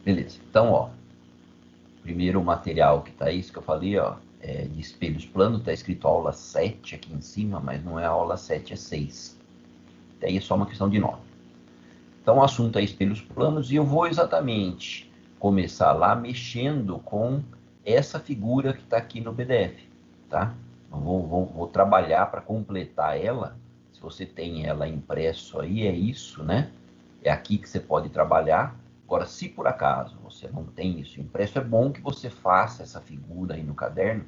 Beleza. Então, ó, primeiro material que tá isso que eu falei, ó, é de espelhos planos, tá escrito aula 7 aqui em cima, mas não é aula 7, é 6. Daí é só uma questão de nome. Então, o assunto é espelhos planos e eu vou exatamente começar lá mexendo com essa figura que está aqui no PDF, tá? Vou trabalhar para completar ela. Se você tem ela impresso aí, é isso, né? É aqui que você pode trabalhar. Agora, se por acaso você não tem isso impresso, é bom que você faça essa figura aí no caderno.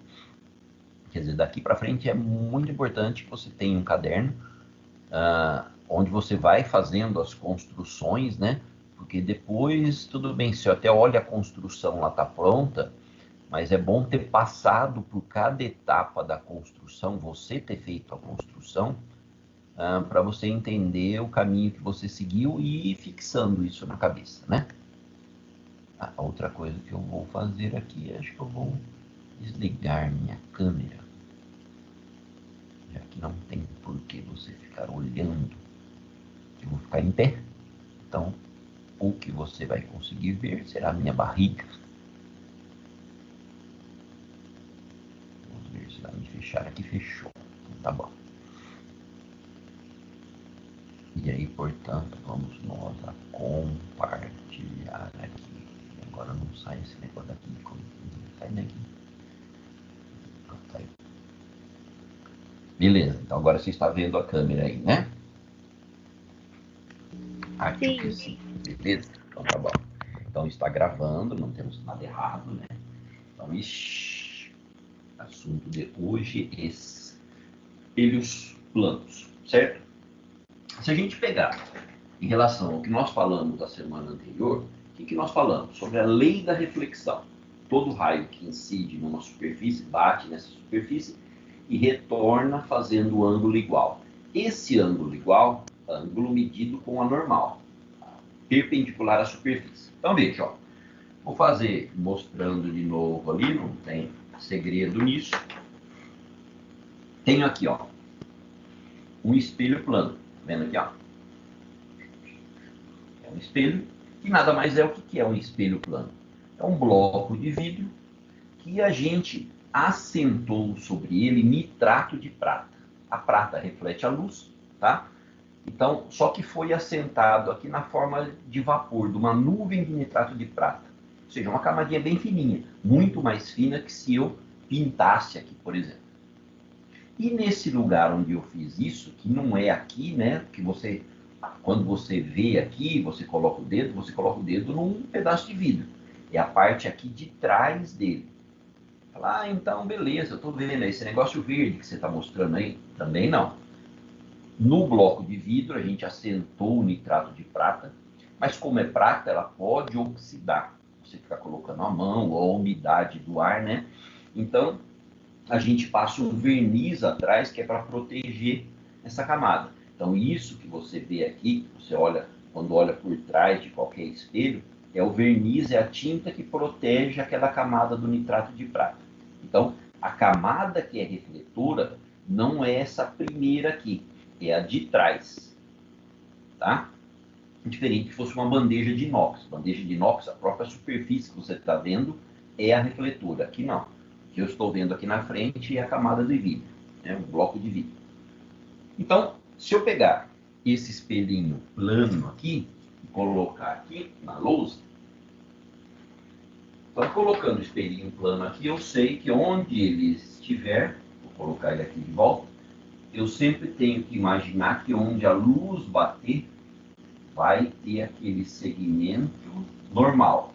Quer dizer, daqui para frente é muito importante que você tenha um caderno onde você vai fazendo as construções, né? Porque depois, tudo bem, você até olha a construção lá tá pronta, mas é bom ter passado por cada etapa da construção, você ter feito a construção, para você entender o caminho que você seguiu e ir fixando isso na cabeça, né? A outra coisa que eu vou fazer aqui, acho que eu vou desligar minha câmera, já que não tem por que você ficar olhando. Eu vou ficar em pé, então o que você vai conseguir ver será a minha barriga. Vamos ver se vai me fechar aqui. Fechou. Então, tá bom. E aí, portanto, vamos nós a compartilhar aqui. Agora não sai esse negócio daqui. Sai daqui. Sai. Beleza. Então agora você está vendo a câmera aí, né? Acho que Sim. sim. Beleza? Então tá bom. Então está gravando, não temos nada errado, né? Então, assunto de hoje, espelhos planos, certo? Se a gente pegar em relação ao que nós falamos da semana anterior, o que nós falamos? Sobre a lei da reflexão. Todo raio que incide numa superfície bate nessa superfície e retorna fazendo o ângulo igual. Esse ângulo igual, ângulo medido com a normal, perpendicular à superfície. Então veja, ó, vou fazer mostrando de novo ali, não tem segredo nisso. Tenho aqui, ó, um espelho plano, tá vendo aqui, ó? É um espelho que nada mais é o que é um espelho plano. É um bloco de vidro que a gente assentou sobre ele nitrato de prata. A prata reflete a luz, tá? Então, só que foi assentado aqui na forma de vapor, de uma nuvem de nitrato de prata. Ou seja, uma camadinha bem fininha, muito mais fina que se eu pintasse aqui, por exemplo. E nesse lugar onde eu fiz isso, que não é aqui, né? Que você, quando você vê aqui, você coloca o dedo num pedaço de vidro. É a parte aqui de trás dele. Fala, então beleza, eu tô vendo esse negócio verde que você está mostrando aí. Também não. No bloco de vidro, a gente assentou o nitrato de prata, mas como é prata, ela pode oxidar. Você fica colocando a mão ou a umidade do ar, né? Então, a gente passa um verniz atrás que é para proteger essa camada. Então, isso que você vê aqui, você olha, quando olha por trás de qualquer espelho, é o verniz, é a tinta que protege aquela camada do nitrato de prata. Então, a camada que é refletora não é essa primeira aqui, é a de trás, tá? Diferente que fosse uma bandeja de inox. Bandeja de inox, a própria superfície que você está vendo é a refletora. Aqui não. O que eu estou vendo aqui na frente é a camada de vidro, né? Um bloco de vidro. Então, se eu pegar esse espelhinho plano aqui e colocar aqui na lousa, então colocando o espelhinho plano aqui, eu sei que onde ele estiver, vou colocar ele aqui de volta, eu sempre tenho que imaginar que onde a luz bater, vai ter aquele segmento normal.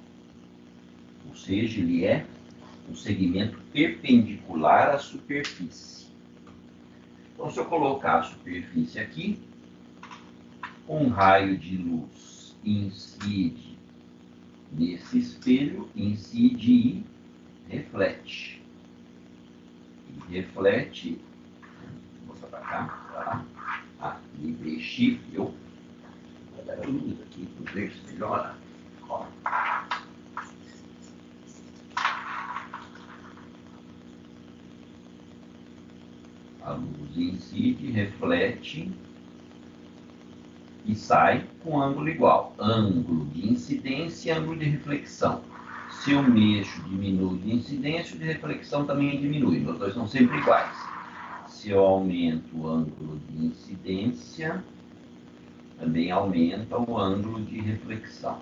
Ou seja, ele é um segmento perpendicular à superfície. Então, se eu colocar a superfície aqui, um raio de luz incide nesse espelho, incide e reflete. E reflete, vou mostrar para cá, tá? Livrei shift, eu vou dar a luz aqui para ver se melhora. Ó. A luz incide, reflete e sai com ângulo igual. Ângulo de incidência e ângulo de reflexão. Se eu mexo, diminui de incidência, o de reflexão também diminui. Os dois são sempre iguais. Se eu aumento o ângulo de incidência, também aumenta o ângulo de reflexão.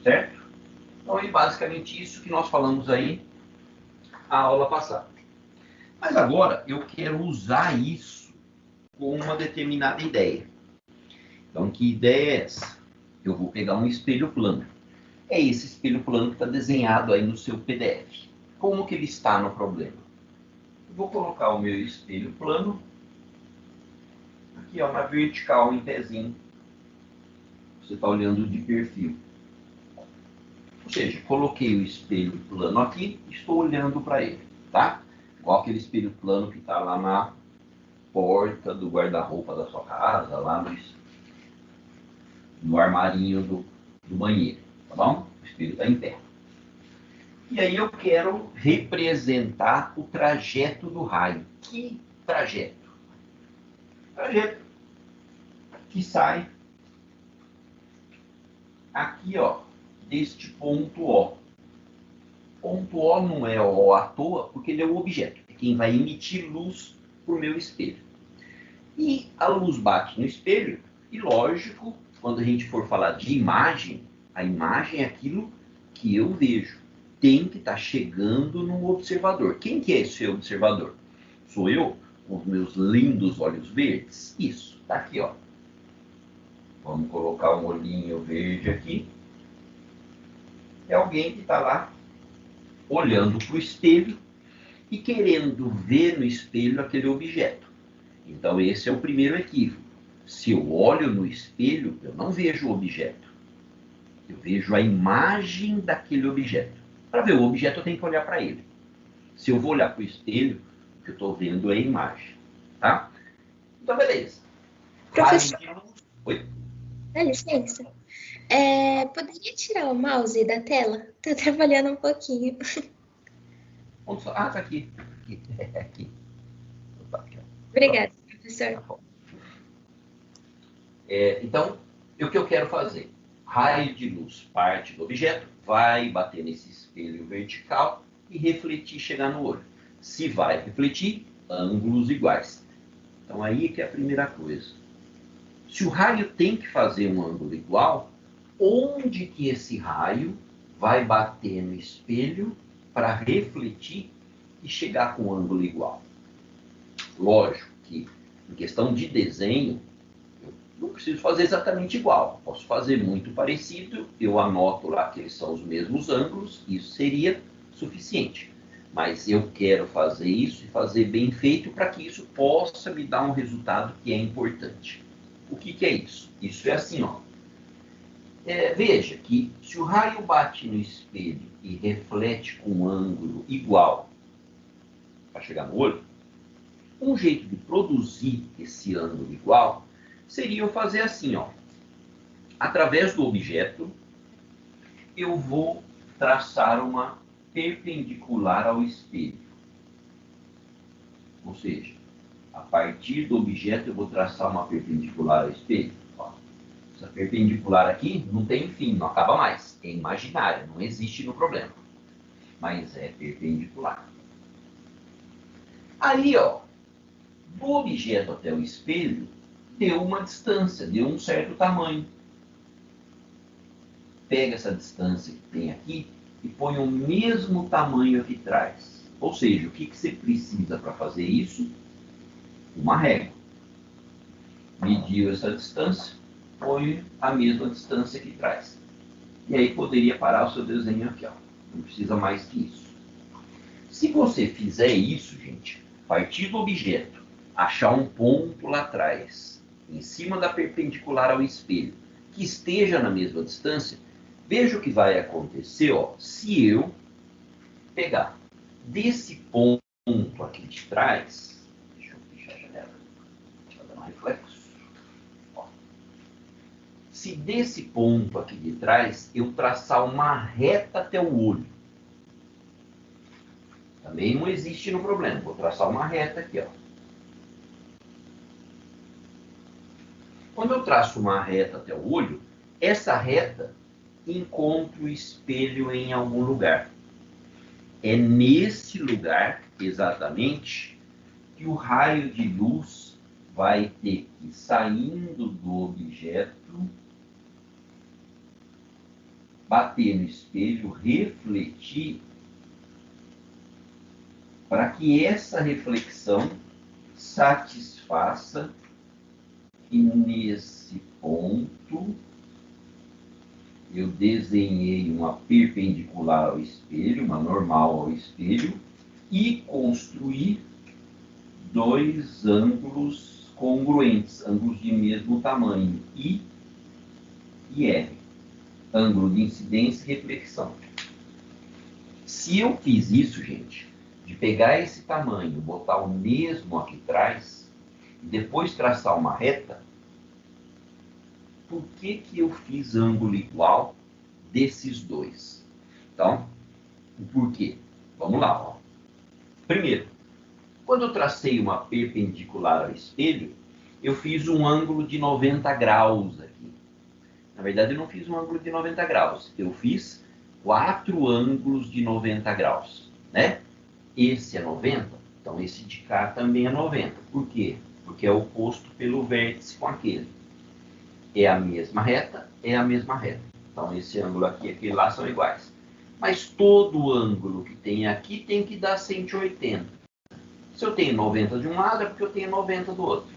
Certo? Então é basicamente isso que nós falamos aí na aula passada. Mas agora eu quero usar isso com uma determinada ideia. Então, que ideia é essa? Eu vou pegar um espelho plano. É esse espelho plano que está desenhado aí no seu PDF. Como que ele está no problema? Eu vou colocar o meu espelho plano aqui, ó, na vertical, em pezinho. Você está olhando de perfil. Ou seja, coloquei o espelho plano aqui e estou olhando para ele, tá? Igual aquele espelho plano que está lá na porta do guarda-roupa da sua casa, lá no armarinho do banheiro, tá bom? O espelho está em pé. E aí eu quero representar o trajeto do raio. Que trajeto? Trajeto que sai aqui, ó, deste ponto O. Ponto O não é O à toa, porque ele é o objeto, é quem vai emitir luz para o meu espelho. E a luz bate no espelho, e lógico, quando a gente for falar de imagem, a imagem é aquilo que eu vejo. Tem que estar chegando no observador. Quem que é esse observador? Sou eu, com os meus lindos olhos verdes? Isso, tá aqui, ó. Vamos colocar um olhinho verde aqui. É alguém que está lá, olhando para o espelho e querendo ver no espelho aquele objeto. Então, esse é o primeiro equívoco. Se eu olho no espelho, eu não vejo o objeto. Eu vejo a imagem daquele objeto. Para ver o objeto, eu tenho que olhar para ele. Se eu vou olhar para o espelho, o que eu estou vendo é a imagem. Tá? Então, beleza. Professor, Oi? dá licença. Poderia tirar o mouse da tela? Estou trabalhando um pouquinho. Ah, tá aqui. Aqui. Obrigada, professor. Então, o que eu quero fazer? Raio de luz parte do objeto, vai bater nesse espelho vertical e refletir, chegar no olho. Se vai refletir, ângulos iguais. Então, aí que é a primeira coisa. Se o raio tem que fazer um ângulo igual, onde que esse raio vai bater no espelho para refletir e chegar com um ângulo igual? Lógico que, em questão de desenho, não preciso fazer exatamente igual. Posso fazer muito parecido, eu anoto lá que eles são os mesmos ângulos, isso seria suficiente. Mas eu quero fazer isso e fazer bem feito para que isso possa me dar um resultado que é importante. O que é isso? Isso é assim, ó. Veja que se o raio bate no espelho e reflete com um ângulo igual para chegar no olho, um jeito de produzir esse ângulo igual seria eu fazer assim, ó. Através do objeto, eu vou traçar uma perpendicular ao espelho. Ou seja, a partir do objeto eu vou traçar uma perpendicular ao espelho. Ó, essa perpendicular aqui não tem fim, não acaba mais. É imaginária, não existe no problema. Mas é perpendicular. Aí, ó, do objeto até o espelho, deu uma distância, deu um certo tamanho. Pega essa distância que tem aqui e põe o mesmo tamanho aqui atrás. Ou seja, o que você precisa para fazer isso? Uma régua. Mediu essa distância, põe a mesma distância aqui atrás. E aí poderia parar o seu desenho aqui, ó. Não precisa mais que isso. Se você fizer isso, gente, partir do objeto, achar um ponto lá atrás, em cima da perpendicular ao espelho, que esteja na mesma distância, veja o que vai acontecer, ó, se eu pegar desse ponto aqui de trás, deixa eu fechar a janela, deixa eu dar um reflexo. Ó. Se desse ponto aqui de trás eu traçar uma reta até o olho, também não existe no problema, vou traçar uma reta aqui, ó. Quando eu traço uma reta até o olho, essa reta encontra o espelho em algum lugar. É nesse lugar, exatamente, que o raio de luz vai ter que ir saindo do objeto, bater no espelho, refletir, para que essa reflexão satisfaça que nesse ponto eu desenhei uma perpendicular ao espelho, uma normal ao espelho, e construí dois ângulos congruentes, ângulos de mesmo tamanho, I e R, ângulo de incidência e reflexão. Se eu fiz isso, gente, de pegar esse tamanho, botar o mesmo aqui atrás, e depois traçar uma reta, por que eu fiz ângulo igual desses dois? Então, o porquê? Vamos lá. Ó. Primeiro, quando eu tracei uma perpendicular ao espelho, eu fiz um ângulo de 90 graus aqui. Na verdade, eu não fiz um ângulo de 90 graus. Eu fiz 4 ângulos de 90 graus. Né? Esse é 90, então esse de cá também é 90. Por quê? Porque é oposto pelo vértice com aquele. É a mesma reta, é a mesma reta. Então, esse ângulo aqui e aquele lá são iguais. Mas todo ângulo que tem aqui tem que dar 180. Se eu tenho 90 de um lado, é porque eu tenho 90 do outro.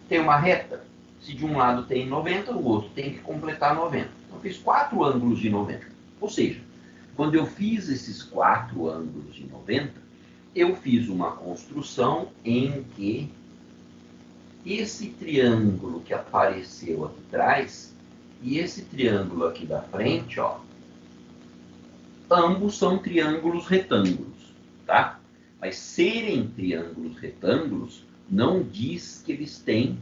Tem uma reta, se de um lado tem 90, o outro tem que completar 90. Então, eu fiz 4 ângulos de 90. Ou seja, quando eu fiz esses 4 ângulos de 90, eu fiz uma construção em que esse triângulo que apareceu aqui atrás e esse triângulo aqui da frente, ó, ambos são triângulos retângulos, tá? Mas serem triângulos retângulos não diz que eles têm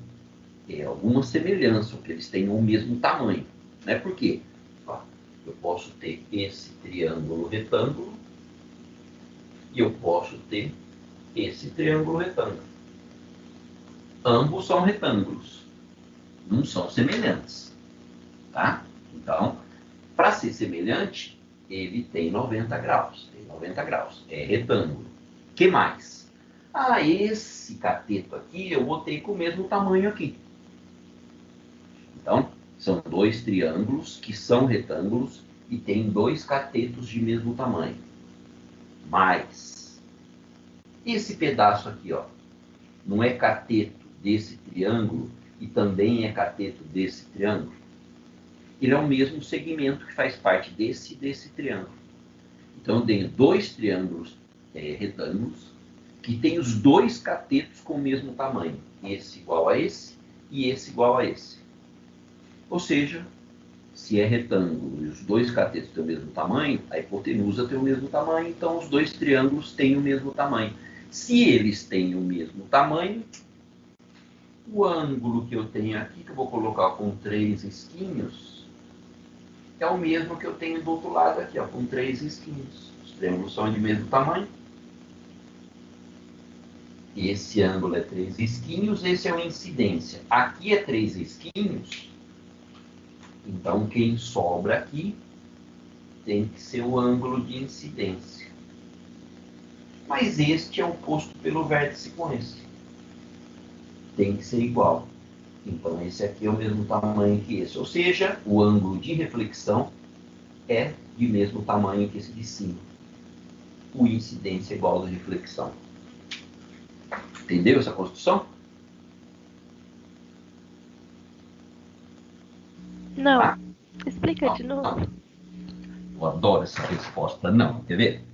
alguma semelhança, ou que eles tenham o mesmo tamanho, né? Por quê? Ó, eu posso ter esse triângulo retângulo e eu posso ter esse triângulo retângulo. Ambos são retângulos, não são semelhantes, tá? Então, para ser semelhante, ele tem 90 graus, é retângulo. O que mais? Ah, esse cateto aqui eu botei com o mesmo tamanho aqui. Então, são dois triângulos que são retângulos e tem dois catetos de mesmo tamanho. Mas, esse pedaço aqui, ó, não é cateto desse triângulo e também é cateto desse triângulo? Ele é o mesmo segmento que faz parte desse e desse triângulo. Então, eu tenho dois triângulos retângulos que tem os dois catetos com o mesmo tamanho. Esse igual a esse e esse igual a esse. Ou seja, se é retângulo e os dois catetos têm o mesmo tamanho, a hipotenusa tem o mesmo tamanho, então os dois triângulos têm o mesmo tamanho. Se eles têm o mesmo tamanho, o ângulo que eu tenho aqui, que eu vou colocar com 3 risquinhos, é o mesmo que eu tenho do outro lado aqui, ó, com 3 risquinhos. Os triângulos são de mesmo tamanho. Esse ângulo é 3 risquinhos, esse é uma incidência. Aqui é 3 risquinhos, então quem sobra aqui tem que ser o ângulo de incidência. Mas este é oposto pelo vértice com esse. Tem que ser igual. Então, esse aqui é o mesmo tamanho que esse. Ou seja, o ângulo de reflexão é de mesmo tamanho que esse de cima. O incidência é igual à reflexão. Entendeu essa construção? Não. Ah? Explica de novo. Não. Eu adoro essa resposta. Não. Quer ver?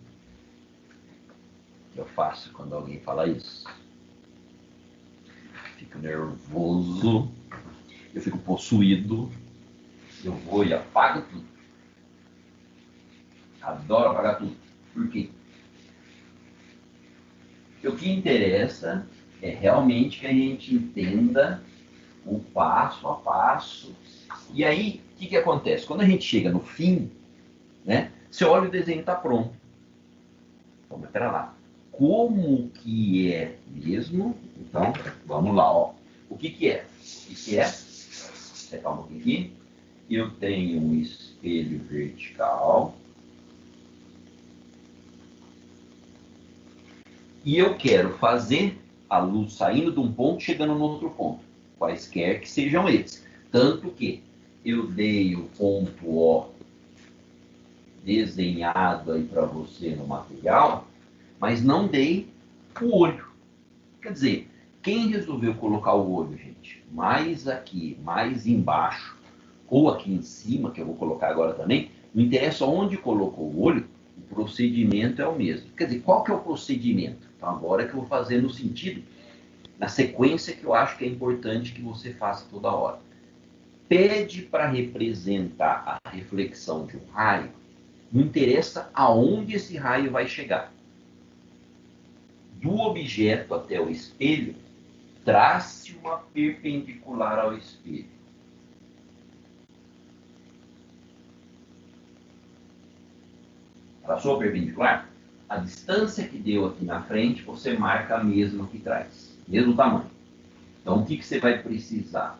O que eu faço quando alguém fala isso? Fico nervoso, eu fico possuído, eu vou e apago tudo. Adoro apagar tudo. Por quê? Porque o que interessa é realmente que a gente entenda o passo a passo. E aí, o que acontece? Quando a gente chega no fim, né, você olha o desenho está pronto. Então, mas pera lá. Como que é mesmo? Então, vamos lá. Ó. O que é? O que é? Secar um pouquinho aqui. Eu tenho um espelho vertical. E eu quero fazer a luz saindo de um ponto, chegando no outro ponto. Quaisquer que sejam eles. Tanto que eu dei o ponto O desenhado aí para você no material, mas não dei o olho. Quer dizer, quem resolveu colocar o olho, gente, mais aqui, mais embaixo, ou aqui em cima, que eu vou colocar agora também, não interessa onde colocou o olho, o procedimento é o mesmo. Quer dizer, qual que é o procedimento? Então, agora é que eu vou fazer no sentido, na sequência que eu acho que é importante que você faça toda hora. Pede para representar a reflexão de um raio, não interessa aonde esse raio vai chegar. Do objeto até o espelho, trace uma perpendicular ao espelho. Traçou a perpendicular? A distância que deu aqui na frente, você marca a mesma aqui atrás. Mesmo tamanho. Então, o que você vai precisar?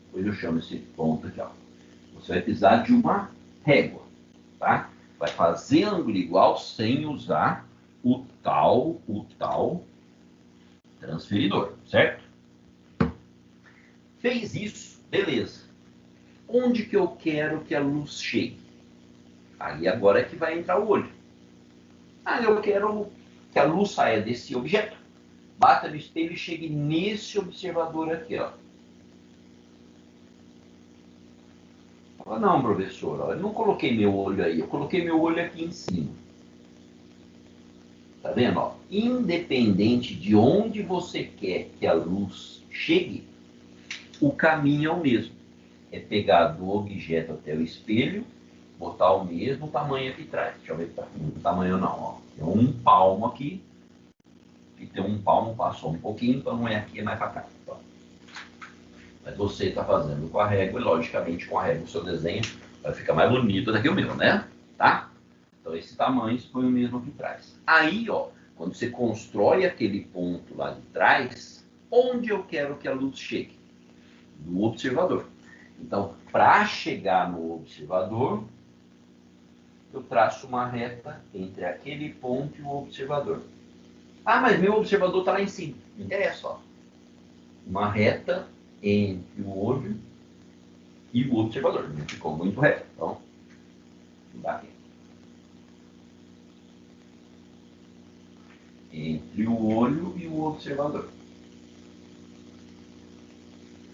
Depois eu chamo esse ponto aqui, ó. Você vai precisar de uma régua, tá? Vai fazer ângulo igual sem usar o tal transferidor, certo? Fez isso, beleza. Onde que eu quero que a luz chegue? Aí agora é que vai entrar o olho. Ah, eu quero que a luz saia desse objeto, bata no espelho e chegue nesse observador aqui, ó. Fala, não, professor, ó, eu não coloquei meu olho aí, eu coloquei meu olho aqui em cima. Tá vendo? Ó? Independente de onde você quer que a luz chegue, o caminho é o mesmo. É pegar do objeto até o espelho, botar o mesmo tamanho aqui atrás. Deixa eu ver se tá com tamanho não. Ó. Tem um palmo aqui, e tem um palmo, passou um pouquinho, então não é aqui, é mais para cá. Ó. Mas você está fazendo com a régua, e logicamente com a régua o seu desenho vai ficar mais bonito do que o meu, né? Tá? Então, esse tamanho foi o mesmo aqui atrás. Aí, ó, quando você constrói aquele ponto lá de trás, onde eu quero que a luz chegue? No observador. Então, para chegar no observador, eu traço uma reta entre aquele ponto e o observador. Ah, mas meu observador está lá em cima. Não interessa, ó. Uma reta entre o olho e o observador. Não ficou muito reto. Então, dá aqui. Entre o olho e o observador.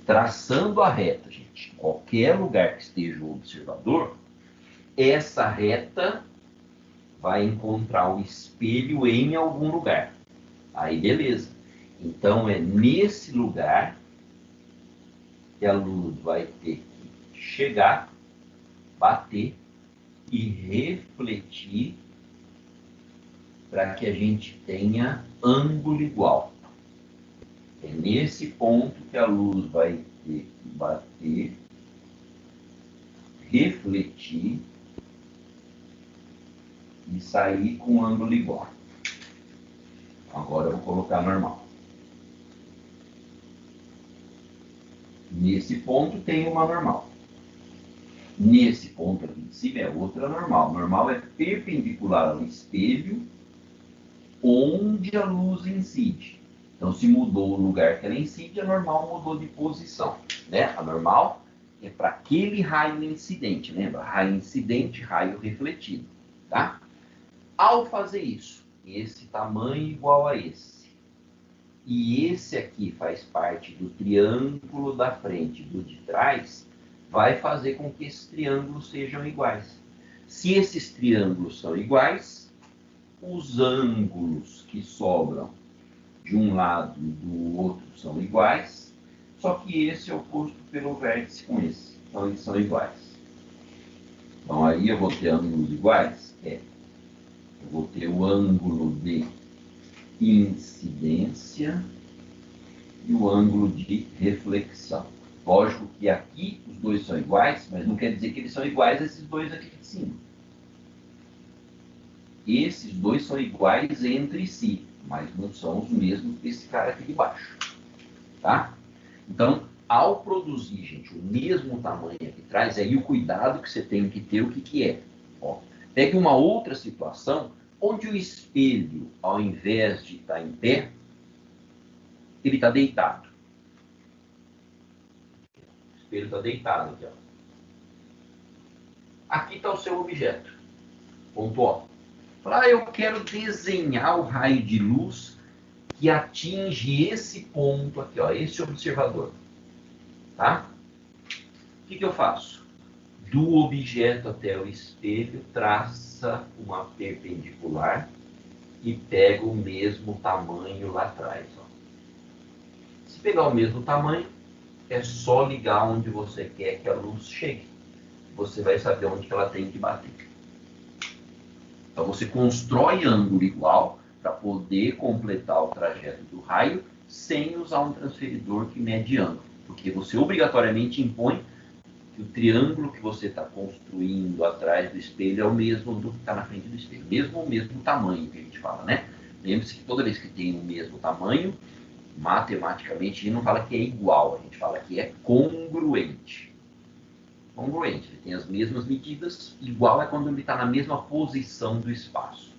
Traçando a reta, gente, qualquer lugar que esteja o observador, essa reta vai encontrar o espelho em algum lugar. Aí, beleza. Então, é nesse lugar que a luz vai ter que chegar, bater e refletir para que a gente tenha ângulo igual. É nesse ponto que a luz vai ter que bater, refletir e sair com ângulo igual. Agora eu vou colocar normal. Nesse ponto tem uma normal. Nesse ponto aqui em cima é outra normal. Normal é perpendicular ao espelho onde a luz incide. Então, se mudou o lugar que ela incide, a normal mudou de posição. Né? A normal é para aquele raio incidente. Lembra? Raio incidente, raio refletido. Tá? Ao fazer isso, esse tamanho igual a esse, e esse aqui faz parte do triângulo da frente e do de trás, vai fazer com que esses triângulos sejam iguais. Se esses triângulos são iguais, os ângulos que sobram de um lado e do outro são iguais, só que esse é oposto pelo vértice com esse. Então, eles são iguais. Então, aí eu vou ter ângulos iguais? Eu vou ter o ângulo de incidência e o ângulo de reflexão. Lógico que aqui os dois são iguais, mas não quer dizer que eles são iguais a esses dois aqui de cima. Esses dois são iguais entre si, mas não são os mesmos desse cara aqui de baixo. Tá? Então, ao produzir, gente, o mesmo tamanho aqui atrás, aí o cuidado que você tem que ter, o que, que é? Ó, pegue uma outra situação onde o espelho, ao invés de estar em pé, ele está deitado. O espelho está deitado aqui, ó. Aqui está o seu objeto. Ponto ó. Fala, eu quero desenhar o raio de luz que atinge esse ponto aqui, ó, esse observador. Tá? O que eu faço? Do objeto até o espelho, traça uma perpendicular e pega o mesmo tamanho lá atrás. Ó. Se pegar o mesmo tamanho, é só ligar onde você quer que a luz chegue. Você vai saber onde que ela tem que bater. Então você constrói ângulo igual para poder completar o trajeto do raio sem usar um transferidor que mede ângulo. Porque você obrigatoriamente impõe que o triângulo que você está construindo atrás do espelho é o mesmo do que está na frente do espelho. Mesmo o mesmo tamanho que a gente fala, né? Lembre-se que toda vez que tem o mesmo tamanho, matematicamente a gente não fala que é igual, a gente fala que é congruente. Congruente, ele tem as mesmas medidas, igual é quando ele está na mesma posição do espaço.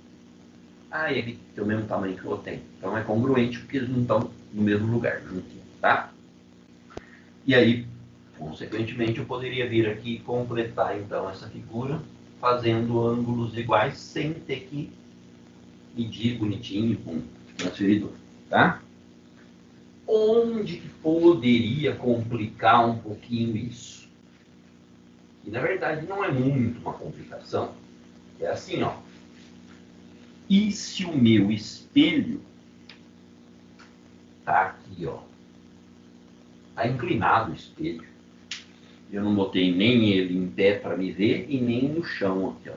Ah, ele tem o mesmo tamanho que o outro tem. Então é congruente porque eles não estão no mesmo lugar, juntinho, tá? E aí, consequentemente, eu poderia vir aqui e completar então essa figura fazendo ângulos iguais sem ter que medir bonitinho com transferidor, tá? Onde que poderia complicar um pouquinho isso? E na verdade não é muito uma complicação. É assim, ó. E se o meu espelho tá aqui, ó, tá inclinado o espelho? Eu não botei nem ele em pé para me ver e nem no chão aqui, ó.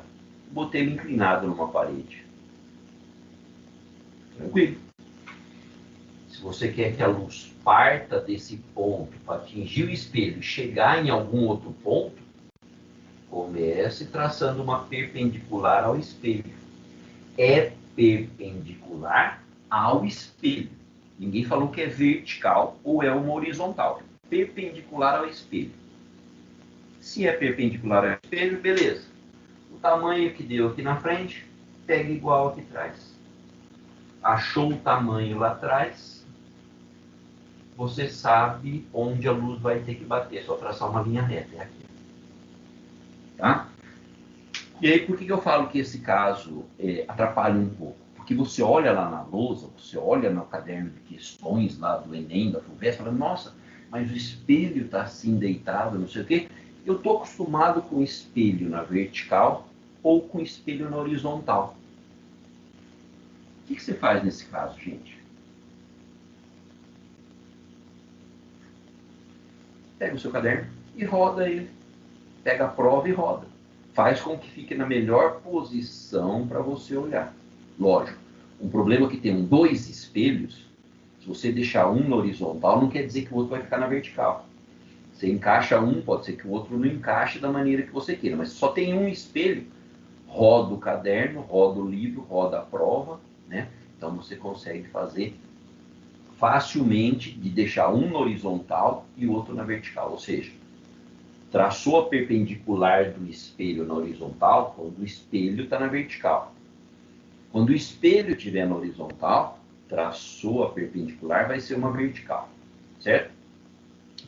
Botei ele inclinado numa parede. Tranquilo. Se você quer que a luz parta desse ponto para atingir o espelho e chegar em algum outro ponto, comece traçando uma perpendicular ao espelho. É perpendicular ao espelho. Ninguém falou que é vertical ou é uma horizontal. Perpendicular ao espelho. Se é perpendicular ao espelho, beleza. O tamanho que deu aqui na frente, pega igual aqui atrás. Achou o tamanho lá atrás, você sabe onde a luz vai ter que bater. É só traçar uma linha reta. É aqui. Tá? E aí, por que eu falo que esse caso atrapalha um pouco? Porque você olha lá na lousa, você olha no caderno de questões lá do Enem, da FUVEST, fala, nossa, mas o espelho está assim deitado, não sei o quê. Eu estou acostumado com espelho na vertical ou com espelho na horizontal. O que você faz nesse caso, gente? Pega o seu caderno e roda ele. Pega a prova e roda. Faz com que fique na melhor posição para você olhar. Lógico, um problema que tem dois espelhos, se você deixar um na horizontal, não quer dizer que o outro vai ficar na vertical. Você encaixa um, pode ser que o outro não encaixe da maneira que você queira, mas só tem um espelho, roda o caderno, roda o livro, roda a prova, né? Então você consegue fazer facilmente de deixar um na horizontal e o outro na vertical, ou seja, traçou a perpendicular do espelho na horizontal, quando o espelho está na vertical. Quando o espelho estiver na horizontal, traçou a perpendicular, vai ser uma vertical, certo?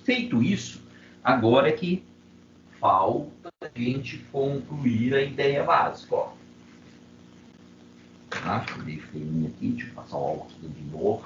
Feito isso, agora é que falta a gente concluir a ideia básica. Ó. Tá? Meio feinho aqui, deixa eu passar o álcool de novo.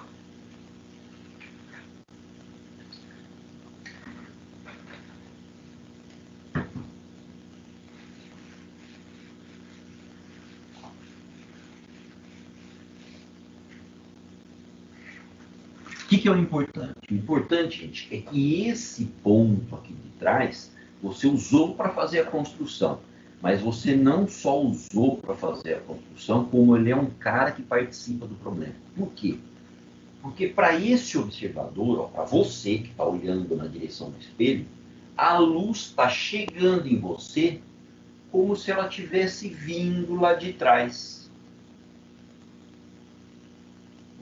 O que é o importante? O importante, gente, é que esse ponto aqui de trás, você usou para fazer a construção. Mas você não só usou para fazer a construção, como ele é um cara que participa do problema. Por quê? Porque para esse observador, para você que está olhando na direção do espelho, a luz está chegando em você como se ela tivesse vindo lá de trás.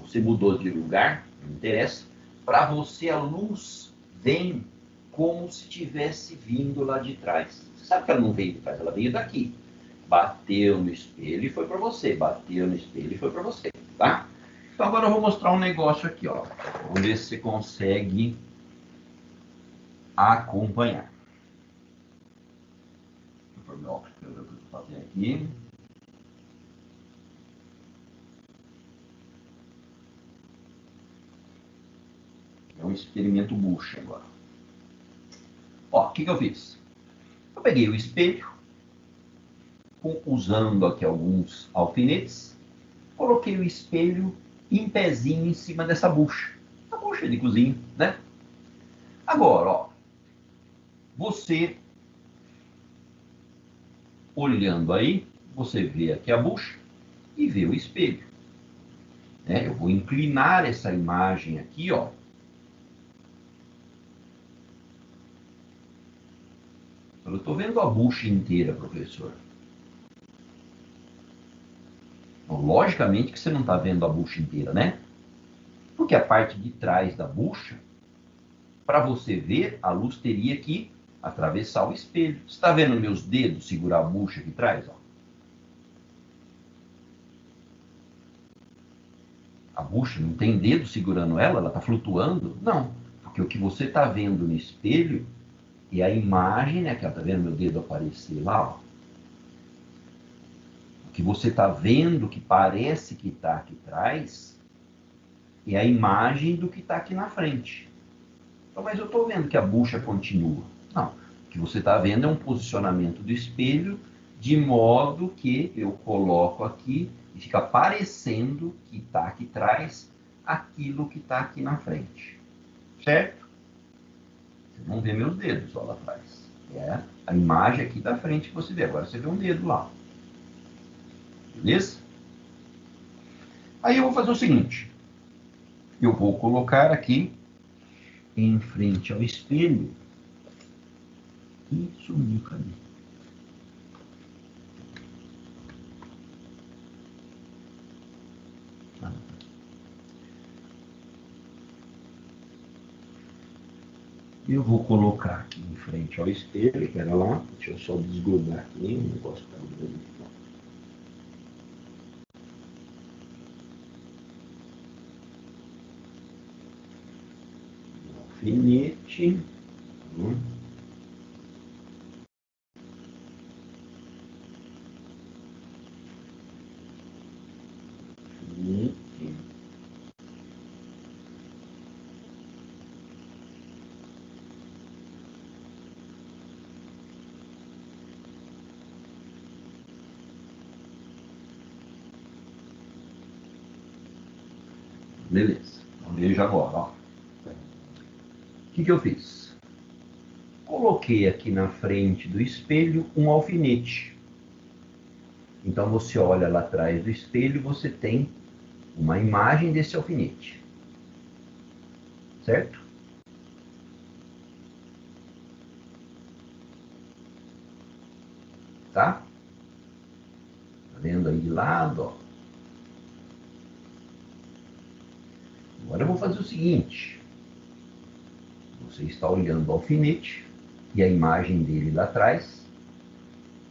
Você mudou de lugar, não interessa. Para você, a luz vem como se tivesse vindo lá de trás. Você sabe que ela não veio de trás, ela veio daqui. Bateu no espelho e foi para você. Bateu no espelho e foi para você, tá? Então agora eu vou mostrar um negócio aqui, ó. Vamos ver se você consegue acompanhar. Deixa eu pôr meu óculos para ver o que eu estou fazendo aqui. É um experimento bucha agora. Ó, o que eu fiz? Eu peguei o espelho, usando aqui alguns alfinetes, coloquei o espelho em pezinho em cima dessa bucha. A bucha de cozinha, né? Agora, ó, você olhando aí, você vê aqui a bucha e vê o espelho. Né? Eu vou inclinar essa imagem aqui, ó. Eu estou vendo a bucha inteira, professor. Então, logicamente que você não está vendo a bucha inteira, né? Porque a parte de trás da bucha, para você ver, a luz teria que atravessar o espelho. Você está vendo meus dedos segurar a bucha aqui atrás? Ó? A bucha não tem dedo segurando ela? Ela está flutuando? Não. Porque o que você está vendo no espelho é a imagem, né? Que ela está vendo meu dedo aparecer lá, ó. O que você está vendo, que parece que está aqui atrás, é a imagem do que está aqui na frente. Então, mas eu estou vendo que a bucha continua. Não. O que você está vendo é um posicionamento do espelho de modo que eu coloco aqui e fica parecendo que está aqui atrás aquilo que está aqui na frente. Certo? Você não vê meus dedos ó, lá atrás. É a imagem aqui da frente que você vê. Agora você vê um dedo lá. Beleza? Aí eu vou fazer o seguinte. Eu vou colocar aqui em frente ao espelho e sumiu, cadê? Eu vou colocar aqui em frente ao espelho, pera lá, deixa eu só desgrudar aqui, o negócio está grudando aqui. Alfinete. Beleza, então veja agora, ó. O que eu fiz? Coloquei aqui na frente do espelho um alfinete. Então você olha lá atrás do espelho, você tem uma imagem desse alfinete. Certo? Tá? Tá vendo aí de lado, ó. Agora eu vou fazer o seguinte. Você está olhando o alfinete e a imagem dele lá atrás.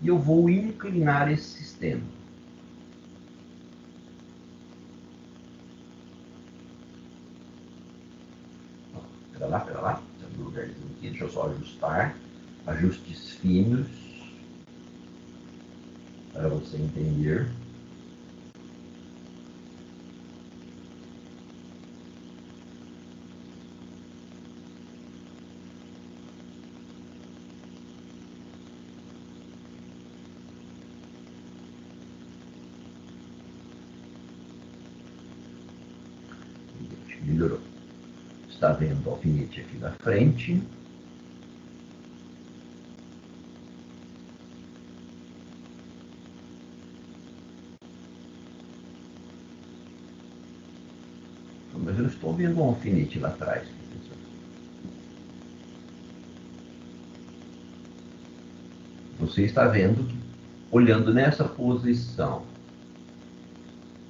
E eu vou inclinar esse sistema. Pera lá. Tem um lugarzinho aqui, deixa eu só ajustar. Ajustes finos. Para você entender. Melhorou. Está vendo o alfinete aqui na frente. Mas eu estou vendo um alfinete lá atrás. Você está vendo que, olhando nessa posição,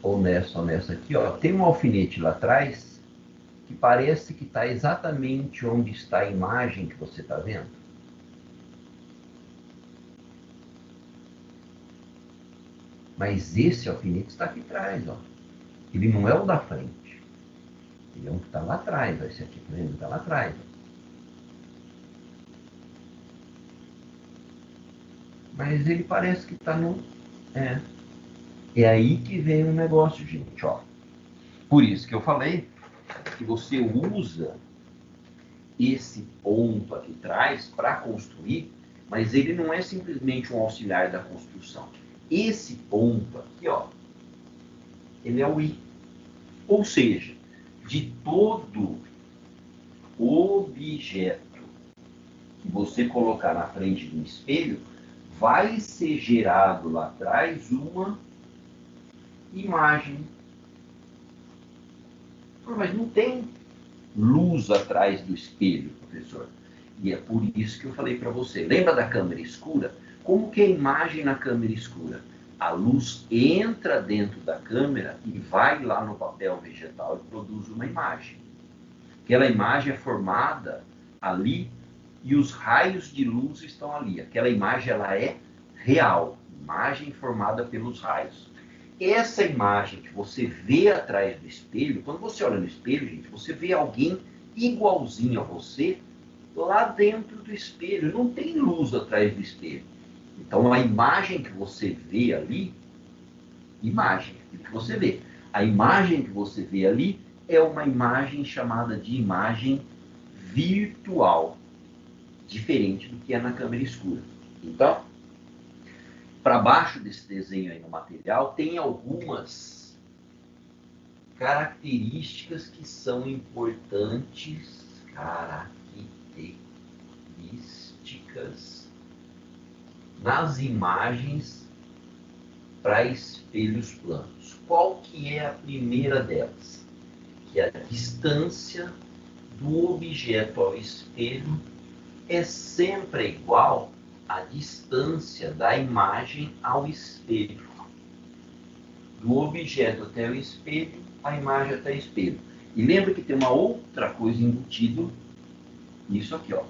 ou nessa aqui, ó, tem um alfinete lá atrás que que parece que está exatamente onde está a imagem que você está vendo? Mas esse alfinete está aqui atrás, ó. Ele não é o da frente. Ele é um que está lá atrás. Ó. Esse aqui, por exemplo, está lá atrás. Ó. Mas ele parece que está no... É aí que vem o negócio, gente, ó. Por isso que eu falei que você usa esse ponto aqui atrás para construir, mas ele não é simplesmente um auxiliar da construção. Esse ponto aqui, ó, ele é o I. Ou seja, de todo objeto que você colocar na frente de um espelho, vai ser gerado lá atrás uma imagem. Mas não tem luz atrás do espelho, professor. E é por isso que eu falei para você. Lembra da câmera escura? Como que é a imagem na câmera escura? A luz entra dentro da câmera e vai lá no papel vegetal e produz uma imagem. Aquela imagem é formada ali e os raios de luz estão ali. Aquela imagem ela é real, imagem formada pelos raios. Essa imagem que você vê atrás do espelho, quando você olha no espelho, gente, você vê alguém igualzinho a você lá dentro do espelho. Não tem luz atrás do espelho. Então, a imagem que você vê ali, imagem, que você vê. A imagem que você vê ali é uma imagem chamada de imagem virtual, diferente do que é na câmera escura. Então, para baixo desse desenho aí no material, tem algumas características que são importantes, características nas imagens para espelhos planos. Qual que é a primeira delas? Que a distância do objeto ao espelho é sempre igual à distância da imagem ao espelho. Do objeto até o espelho, a imagem até o espelho. E lembra que tem uma outra coisa embutida nisso aqui, ó.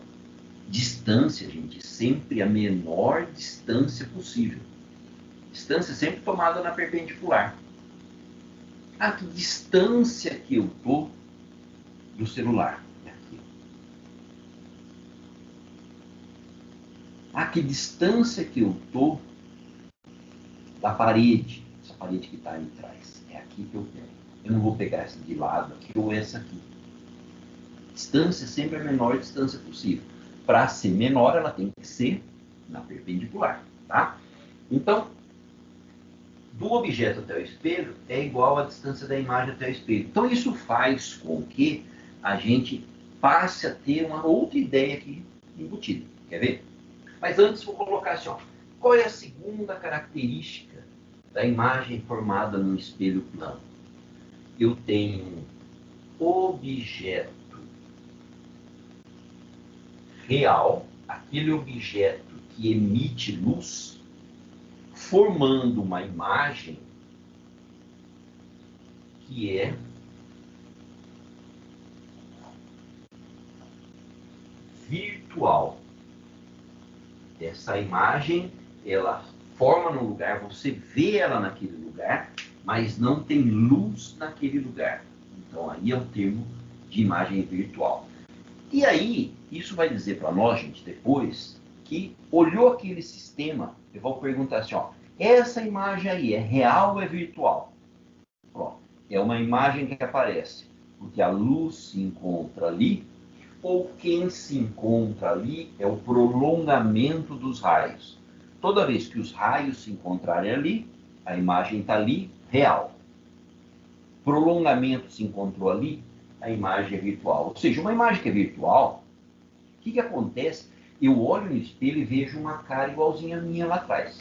Distância, gente, sempre a menor distância possível. Distância sempre tomada na perpendicular. Ah, que distância que eu tô do celular? Aqui. Ah, que distância que eu tô da parede. Essa parede que está ali atrás. É aqui que eu pego. Eu não vou pegar essa de lado aqui ou essa aqui. Distância sempre a menor distância possível. Para ser menor, ela tem que ser na perpendicular, tá? Então, do objeto até o espelho é igual à distância da imagem até o espelho. Então, isso faz com que a gente passe a ter uma outra ideia aqui embutida. Quer ver? Mas antes, vou colocar assim, ó. Qual é a segunda característica da imagem formada num espelho plano? Eu tenho um objeto real, aquele objeto que emite luz, formando uma imagem que é virtual. Essa imagem, ela forma no lugar, você vê ela naquele lugar, mas não tem luz naquele lugar. Então, aí é o termo de imagem virtual. E aí, isso vai dizer para nós, gente, depois, que olhou aquele sistema, eu vou perguntar assim, ó, essa imagem aí é real ou é virtual? Pronto, é uma imagem que aparece, porque a luz se encontra ali, ou quem se encontra ali é o prolongamento dos raios. Toda vez que os raios se encontrarem ali, a imagem está ali, real. Prolongamento se encontrou ali, a imagem é virtual. Ou seja, uma imagem que é virtual, o que acontece? Eu olho no espelho e vejo uma cara igualzinha a minha lá atrás.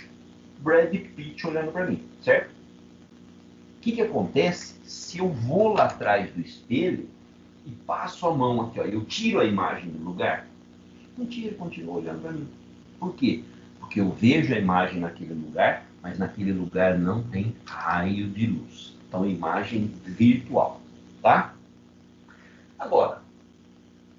Brad Pitt olhando para mim, certo? O que acontece se eu vou lá atrás do espelho e passo a mão aqui, ó, eu tiro a imagem do lugar? Não tiro, continuo olhando para mim. Por quê? Porque eu vejo a imagem naquele lugar, mas naquele lugar não tem raio de luz. Então, imagem virtual, tá? Agora,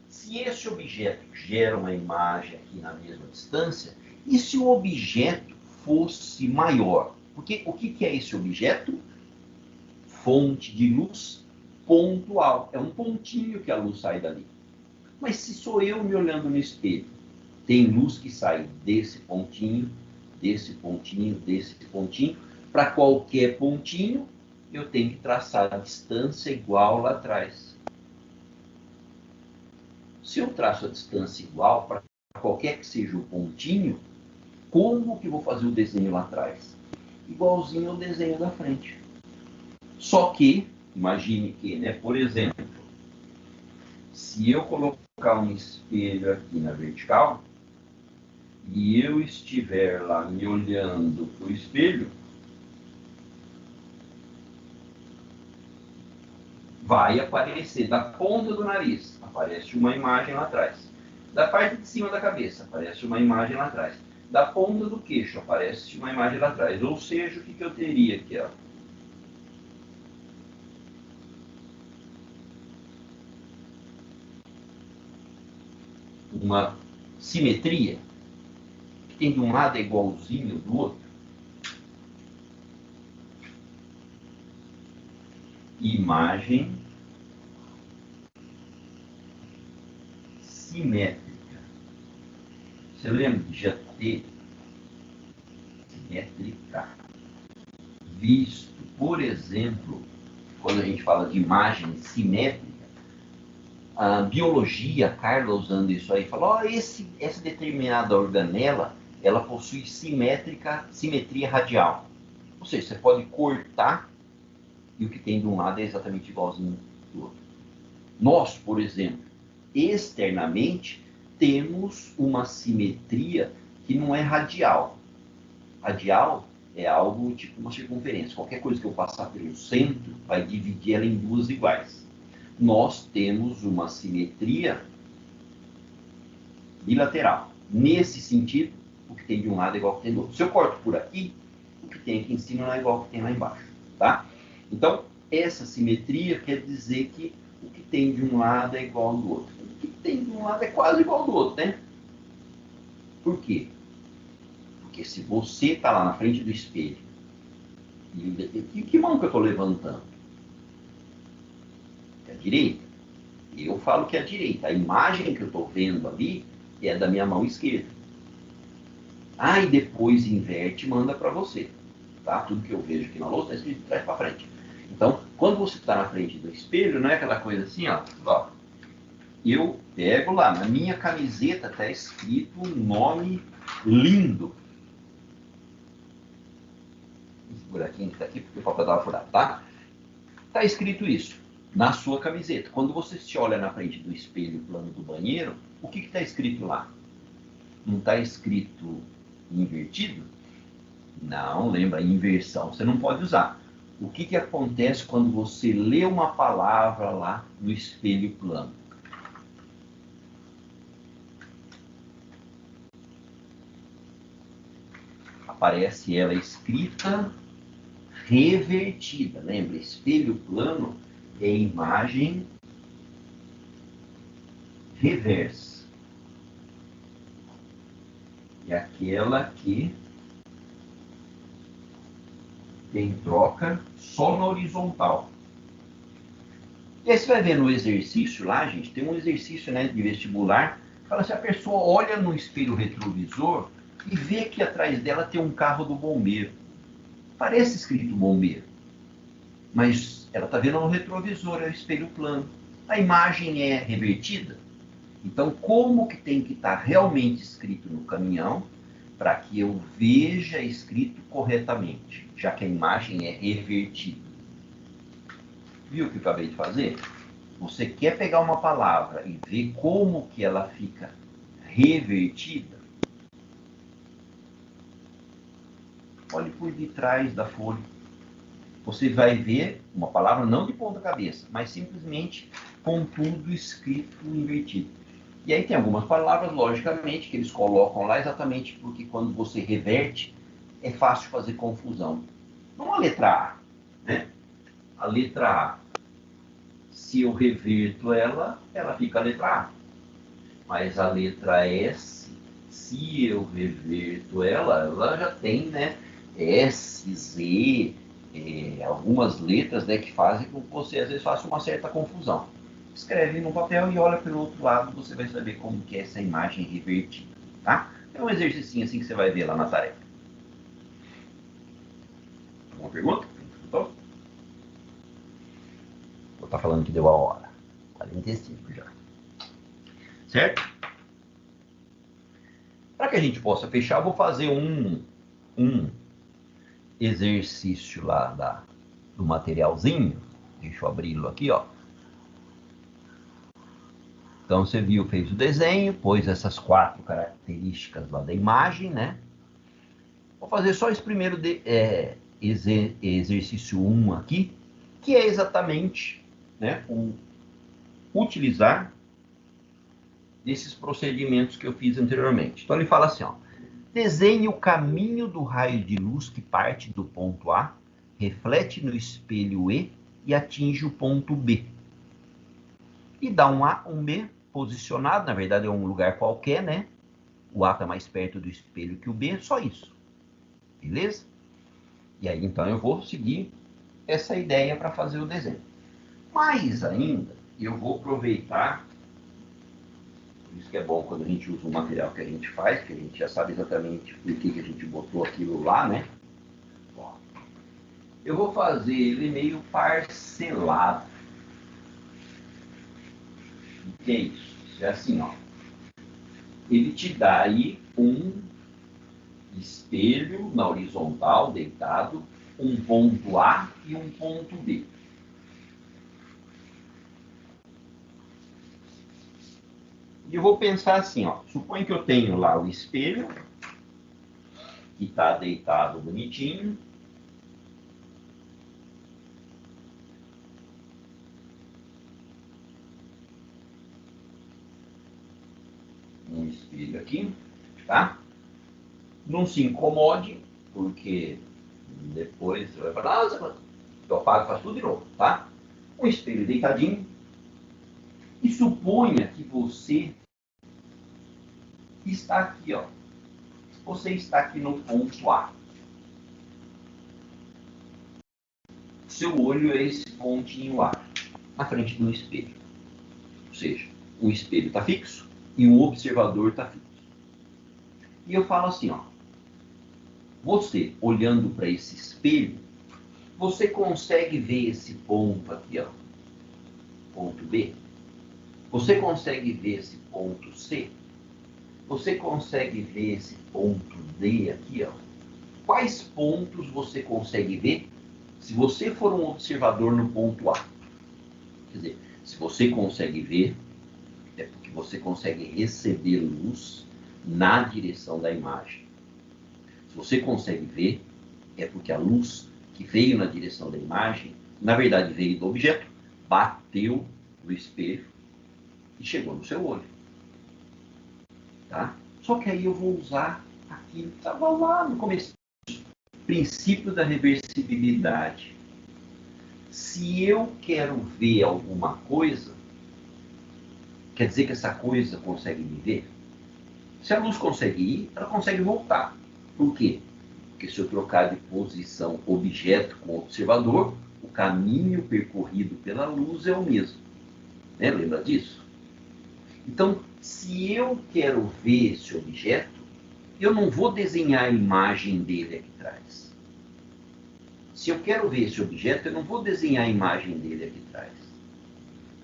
se esse objeto gera uma imagem aqui na mesma distância, e se o objeto fosse maior? Porque o que é esse objeto? Fonte de luz pontual. É um pontinho que a luz sai dali. Mas se sou eu me olhando no espelho, tem luz que sai desse pontinho, desse pontinho, desse pontinho. Para qualquer pontinho, eu tenho que traçar a distância igual lá atrás. Se eu traço a distância igual para qualquer que seja o pontinho, como que eu vou fazer o desenho lá atrás? Igualzinho ao desenho da frente. Só que, imagine que, né, por exemplo, se eu colocar um espelho aqui na vertical, e eu estiver lá me olhando para o espelho, vai aparecer da ponta do nariz, aparece uma imagem lá atrás. Da parte de cima da cabeça, aparece uma imagem lá atrás. Da ponta do queixo, aparece uma imagem lá atrás. Ou seja, o que eu teria aqui? Ó? Uma simetria, que tem de um lado é igualzinho do outro. Imagem simétrica. Você lembra de já ter simétrica visto, por exemplo, quando a gente fala de imagem simétrica, a biologia, Carla usando isso aí, falou, essa determinada organela, ela possui simetria radial. Ou seja, você pode cortar e o que tem de um lado é exatamente igualzinho do outro. Nós, por exemplo, externamente, temos uma simetria que não é radial. Radial é algo tipo uma circunferência. Qualquer coisa que eu passar pelo centro vai dividir ela em duas iguais. Nós temos uma simetria bilateral. Nesse sentido, o que tem de um lado é igual ao que tem do outro. Se eu corto por aqui, o que tem aqui em cima não é igual ao que tem lá embaixo. Tá? Então, essa simetria quer dizer que o que tem de um lado é igual ao do outro. O que tem de um lado é quase igual ao do outro, né? Por quê? Porque se você está lá na frente do espelho, e que mão que eu estou levantando? É a direita. Eu falo que é a direita. A imagem que eu estou vendo ali é da minha mão esquerda. E depois inverte e manda para você. Tá? Tudo que eu vejo aqui na louça está escrito de trás para frente. Então, quando você está na frente do espelho, não é aquela coisa assim, ó. Eu pego lá, na minha camiseta está escrito um nome lindo. Esse buraquinho que está aqui, porque o papel estava furado, tá? Está escrito isso na sua camiseta. Quando você se olha na frente do espelho plano do banheiro, o que está escrito lá? Não está escrito invertido? Não, lembra, inversão você não pode usar. O que acontece quando você lê uma palavra lá no espelho plano? Aparece ela escrita revertida. Lembra, espelho plano é imagem reversa. É aquela que tem troca só na horizontal. E aí você vai ver no exercício lá, gente, tem um exercício, né, de vestibular, fala assim, a pessoa olha no espelho retrovisor e vê que atrás dela tem um carro do bombeiro. Parece escrito bombeiro, mas ela está vendo no retrovisor, é o espelho plano. A imagem é revertida. Então, como que tem que estar realmente escrito no caminhão para que eu veja escrito corretamente, já que a imagem é revertida? Viu o que eu acabei de fazer? Você quer pegar uma palavra e ver como que ela fica revertida? Olhe por detrás da folha. Você vai ver uma palavra não de ponta cabeça, mas simplesmente com tudo escrito invertido. E aí tem algumas palavras, logicamente, que eles colocam lá exatamente porque quando você reverte, é fácil fazer confusão. Não a letra A, né? A letra A. Se eu reverto ela, ela fica a letra A. Mas a letra S, se eu reverto ela, ela já tem, né, S, Z, algumas letras, né, que fazem com que você às vezes faça uma certa confusão. Escreve no papel e olha pelo outro lado, você vai saber como que é essa imagem revertida, tá? É um exercício assim que você vai ver lá na tarefa. Alguma pergunta? Vou estar falando que deu a hora. 45 já. Certo? Para que a gente possa fechar, eu vou fazer um exercício lá do materialzinho. Deixa eu abri-lo aqui, ó. Então, você viu, fez o desenho, pôs essas 4 características lá da imagem, né? Vou fazer só esse primeiro exercício 1 aqui, que é exatamente, né, utilizar desses procedimentos que eu fiz anteriormente. Então, ele fala assim, ó. Desenhe o caminho do raio de luz que parte do ponto A, reflete no espelho E e atinge o ponto B. E dá um A, um B posicionado, na verdade é um lugar qualquer, né? O A está mais perto do espelho que o B, só isso. Beleza? E aí, então, eu vou seguir essa ideia para fazer o desenho. Mais ainda, eu vou aproveitar, por isso que é bom quando a gente usa o material que a gente faz, que a gente já sabe exatamente por que a gente botou aquilo lá, né? Ó, eu vou fazer ele meio parcelado. O que é isso? É assim, ó. Ele te dá aí um espelho na horizontal, deitado, um ponto A e um ponto B. E eu vou pensar assim, ó. Suponha que eu tenho lá o espelho, que está deitado bonitinho. Um espelho aqui, tá? Não se incomode, porque depois você vai falar, nossa, eu apago e faço tudo de novo, tá? Um espelho deitadinho. E suponha que você está aqui, ó. Você está aqui no ponto A. Seu olho é esse pontinho A, na frente do espelho. Ou seja, o espelho está fixo e o observador está fixo. E eu falo assim, ó. Você, olhando para esse espelho, você consegue ver esse ponto aqui, ó. Ponto B? Você consegue ver esse ponto C? Você consegue ver esse ponto D aqui, ó? Quais pontos você consegue ver se você for um observador no ponto A? Quer dizer, se você consegue ver, é porque você consegue receber luz na direção da imagem. Se você consegue ver, é porque a luz que veio na direção da imagem, na verdade veio do objeto, bateu no espelho e chegou no seu olho. Tá? Só que aí eu vou usar aquilo que estava lá no começo. Princípio da reversibilidade. Se eu quero ver alguma coisa, quer dizer que essa coisa consegue me ver? Se a luz consegue ir, ela consegue voltar. Por quê? Porque se eu trocar de posição objeto com observador, o caminho percorrido pela luz é o mesmo. Né? Lembra disso? Então, se eu quero ver esse objeto, eu não vou desenhar a imagem dele aqui atrás. Se eu quero ver esse objeto, eu não vou desenhar a imagem dele aqui atrás.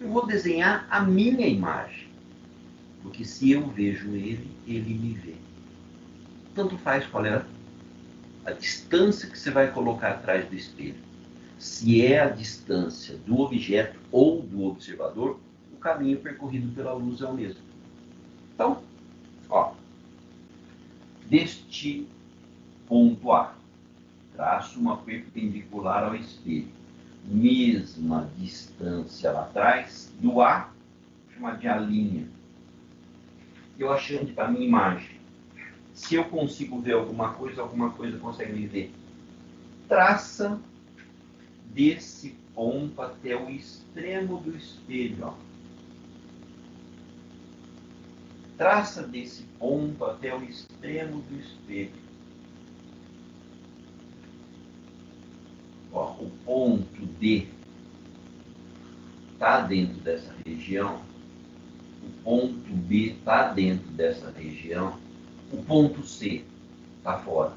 Eu vou desenhar a minha imagem. Porque se eu vejo ele, ele me vê. Tanto faz qual é a distância que você vai colocar atrás do espelho. Se é a distância do objeto ou do observador, o caminho percorrido pela luz é o mesmo. Então, ó, deste ponto A, traço uma perpendicular ao espelho. Mesma distância lá atrás do A, vou chamar de A'. Eu achando a minha imagem. Se eu consigo ver alguma coisa consegue me ver. Traça desse ponto até o extremo do espelho. Ó. Traça desse ponto até o extremo do espelho. Ó, o ponto D está dentro dessa região. O ponto B está dentro dessa região. O ponto C está fora.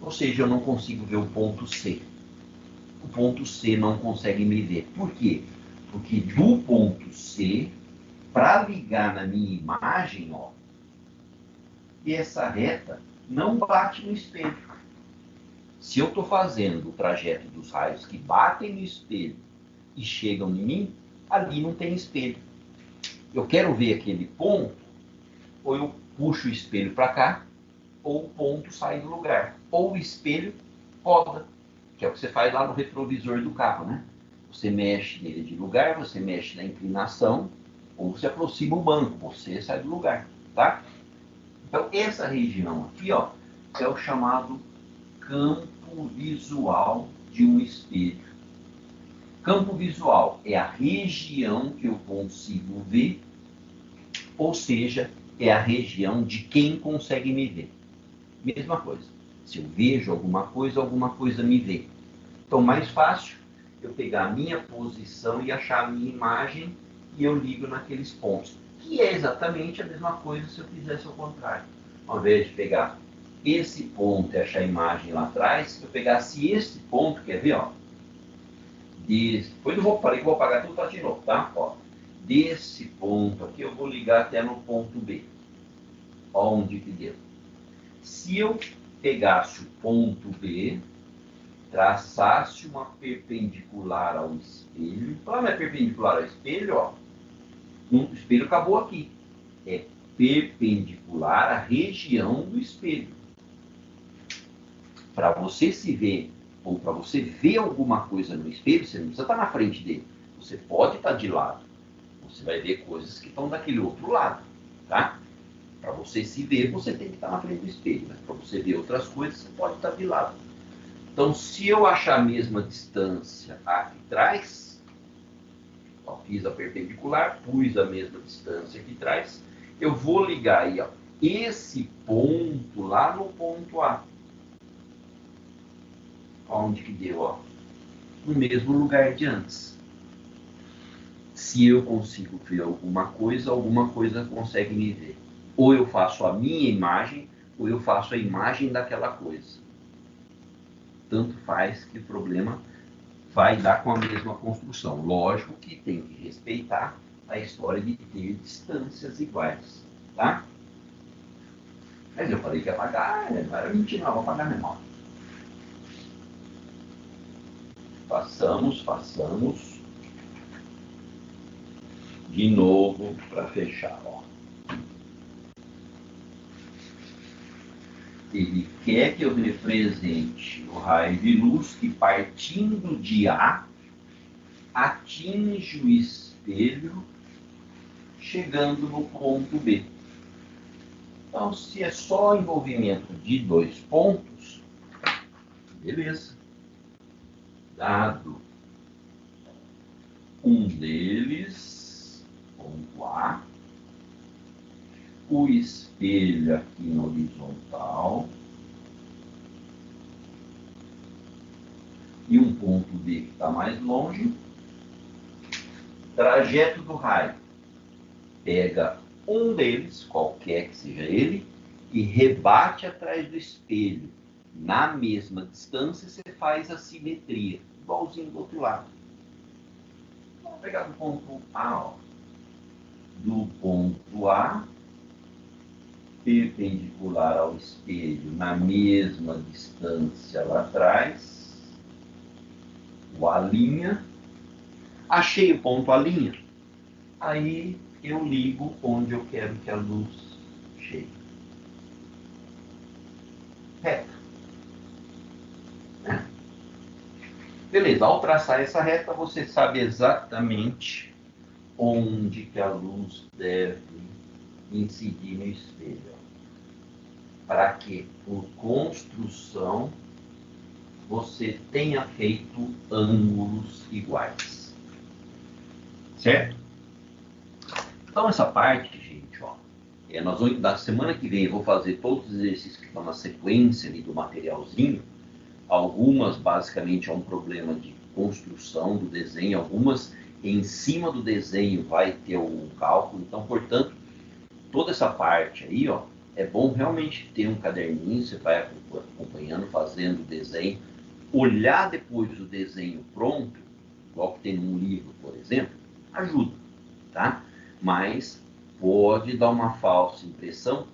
Ou seja, eu não consigo ver o ponto C. O ponto C não consegue me ver. Por quê? Porque do ponto C, para ligar na minha imagem, ó, essa reta não bate no espelho. Se eu estou fazendo o trajeto dos raios que batem no espelho e chegam em mim, ali não tem espelho. Eu quero ver aquele ponto, ou eu puxo o espelho para cá, ou o ponto sai do lugar. Ou o espelho roda, que é o que você faz lá no retrovisor do carro, né? Você mexe nele de lugar, você mexe na inclinação, ou você aproxima o banco, você sai do lugar, tá? Então, essa região aqui, ó, é o chamado campo visual de um espelho. Campo visual é a região que eu consigo ver, ou seja, é a região de quem consegue me ver. Mesma coisa. Se eu vejo alguma coisa me vê. Então, mais fácil eu pegar a minha posição e achar a minha imagem e eu ligo naqueles pontos. Que é exatamente a mesma coisa se eu fizesse ao contrário. Ao invés de pegar esse ponto e achar a imagem lá atrás, se eu pegasse esse ponto, quer ver, ó? Depois eu falei que vou apagar tudo para de novo, tá? Ó, desse ponto aqui eu vou ligar até no ponto B. Onde que deu? Se eu pegasse o ponto B, traçasse uma perpendicular ao espelho, qual é perpendicular ao espelho? Ó, o espelho acabou aqui. É perpendicular à região do espelho. Para você se ver, ou para você ver alguma coisa no espelho, você não precisa estar na frente dele. Você pode estar de lado. Você vai ver coisas que estão daquele outro lado, tá? Para você se ver, você tem que estar na frente do espelho. Né? Para você ver outras coisas, você pode estar de lado. Então, se eu achar a mesma distância aqui atrás, ó, fiz a perpendicular, pus a mesma distância aqui atrás, eu vou ligar aí, ó, esse ponto lá no ponto A. Onde que deu? Ó, no mesmo lugar de antes. Se eu consigo ver alguma coisa consegue me ver. Ou eu faço a minha imagem, ou eu faço a imagem daquela coisa. Tanto faz que o problema vai dar com a mesma construção. Lógico que tem que respeitar a história de ter distâncias iguais, tá? Mas eu falei que ia apagar, não era mentira, não, vou apagar mesmo. Façamos de novo para fechar, ó. Ele quer que eu represente o raio de luz que, partindo de A, atinge o espelho, chegando no ponto B. Então, se é só envolvimento de dois pontos, beleza. Dado um deles, ponto A, o espelho aqui na horizontal e um ponto B que está mais longe, trajeto do raio. Pega um deles, qualquer que seja ele, e rebate atrás do espelho. Na mesma distância, você faz a simetria, igualzinho do outro lado. Vamos pegar do ponto A, ó. Do ponto A, perpendicular ao espelho, na mesma distância lá atrás, o A', achei o ponto A', aí eu ligo onde eu quero que a luz chegue. Reta. Né? Beleza, ao traçar essa reta, você sabe exatamente onde que a luz deve incidir no espelho. Para que, por construção, você tenha feito ângulos iguais. Certo? Então, essa parte, gente, ó, da semana que vem eu vou fazer todos os exercícios que estão na sequência ali do materialzinho. Algumas, basicamente, é um problema de construção do desenho. Algumas, em cima do desenho, vai ter um cálculo. Então, portanto, toda essa parte aí, ó, é bom realmente ter um caderninho, você vai acompanhando, fazendo o desenho. Olhar depois o desenho pronto, igual que tem num livro, por exemplo, ajuda, tá? Mas pode dar uma falsa impressão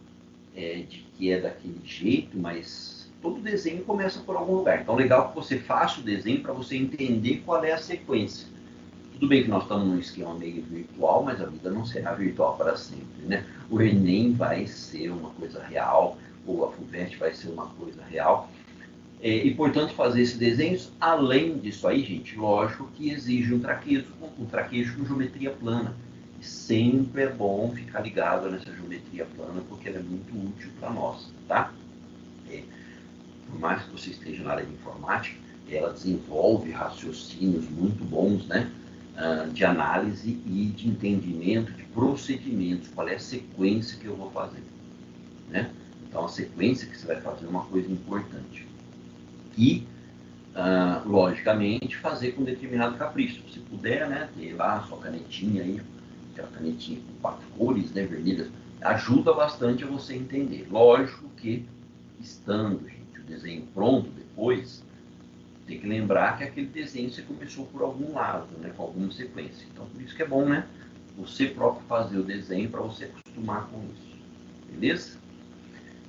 de que é daquele jeito, mas todo desenho começa por algum lugar. Então, legal que você faça o desenho para você entender qual é a sequência. Tudo bem que nós estamos num esquema meio virtual, mas a vida não será virtual para sempre, né? O Enem vai ser uma coisa real, ou a FUVEST vai ser uma coisa real. E, portanto, fazer esses desenhos, além disso aí, gente, lógico que exige um traquejo com geometria plana. E sempre é bom ficar ligado nessa geometria plana, porque ela é muito útil para nós, tá? Por mais que você esteja na área de informática, ela desenvolve raciocínios muito bons, né? De análise e de entendimento de procedimentos, qual é a sequência que eu vou fazer, né? Então, a sequência que você vai fazer é uma coisa importante. E, logicamente, fazer com determinado capricho. Se puder, né, ter lá a sua canetinha aí, aquela canetinha com 4 cores, né, vermelhas, ajuda bastante a você entender. Lógico que, estando, gente, o desenho pronto depois, tem que lembrar que aquele desenho você começou por algum lado, né, com alguma sequência. Então, por isso que é bom, né, você próprio fazer o desenho para você acostumar com isso. Beleza?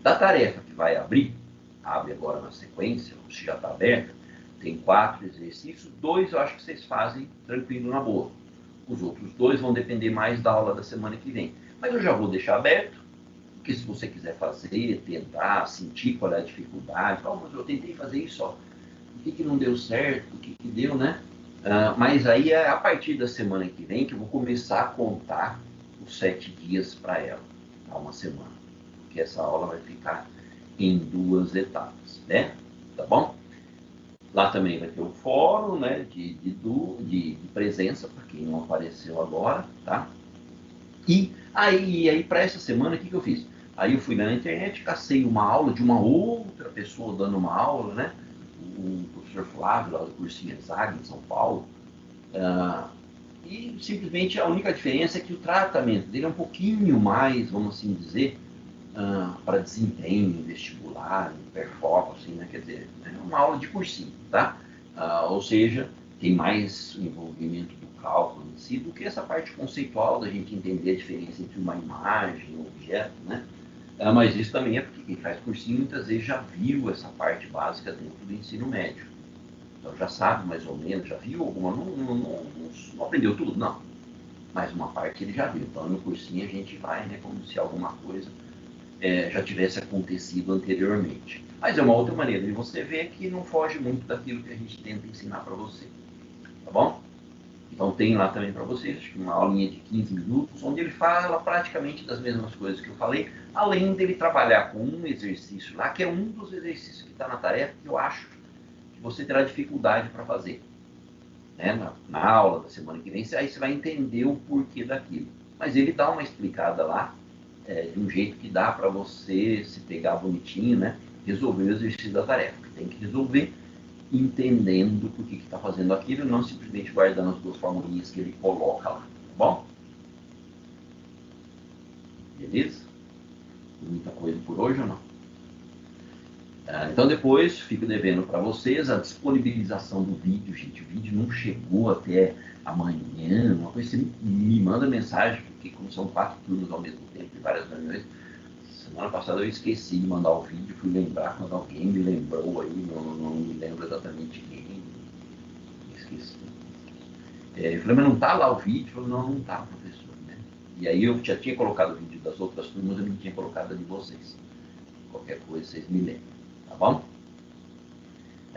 Da tarefa que vai abrir, abre agora na sequência, se já está aberta, tem 4 exercícios, 2 eu acho que vocês fazem tranquilo na boa. Os outros 2 vão depender mais da aula da semana que vem. Mas eu já vou deixar aberto, porque se você quiser fazer, tentar, sentir qual é a dificuldade, mas eu tentei fazer isso, ó, o que não deu certo, o que deu, né? Mas aí é a partir da semana que vem que eu vou começar a contar os 7 dias para ela, tá? Uma semana. Porque essa aula vai ficar em 2 etapas, né? Tá bom? Lá também vai ter o fórum, né, de presença, para quem não apareceu agora, tá? E aí para essa semana, o que eu fiz? Aí eu fui na internet, cacei uma aula de uma outra pessoa dando uma aula, né? O professor Flávio, lá do cursinho Exag, em São Paulo. E simplesmente a única diferença é que o tratamento dele é um pouquinho mais, vamos assim dizer, para desempenho, vestibular, performance, né? Quer dizer, é uma aula de cursinho, tá? Ou seja, tem mais envolvimento do cálculo em si do que essa parte conceitual da gente entender a diferença entre uma imagem e um objeto, né? Mas isso também é porque quem faz cursinho muitas vezes já viu essa parte básica dentro do ensino médio. Então já sabe mais ou menos, já viu alguma, não aprendeu tudo, não. Mas uma parte ele já viu. Então no cursinho a gente vai, né, como se alguma coisa já tivesse acontecido anteriormente. Mas é uma outra maneira de você ver que não foge muito daquilo que a gente tenta ensinar para você. Tá bom? Então tem lá também para vocês uma aulinha de 15 minutos, onde ele fala praticamente das mesmas coisas que eu falei, além dele trabalhar com um exercício lá, que é um dos exercícios que está na tarefa, que eu acho que você terá dificuldade para fazer. Né? Na aula da semana que vem, aí você vai entender o porquê daquilo. Mas ele dá uma explicada lá, de um jeito que dá para você se pegar bonitinho, né? Resolver o exercício da tarefa. Tem que resolver entendendo por que está fazendo aquilo e não simplesmente guardando as 2 formulinhas que ele coloca lá. Tá bom? Beleza? Muita coisa por hoje ou não? Então depois fico devendo para vocês a disponibilização do vídeo, gente. O vídeo não chegou até amanhã, uma coisa assim, me manda mensagem, porque como são 4 turnos ao mesmo tempo e várias reuniões, semana passada eu esqueci de mandar o vídeo, fui lembrar quando alguém me lembrou aí, não me lembro exatamente quem, esqueci. Eu falei, mas não tá lá o vídeo? Eu falei, não tá, professor, né? E aí eu já tinha colocado o vídeo das outras turmas, eu não tinha colocado a de vocês. Qualquer coisa vocês me lembram, tá bom?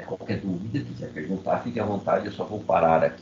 Qualquer dúvida, quiser perguntar, fique à vontade, eu só vou parar aqui.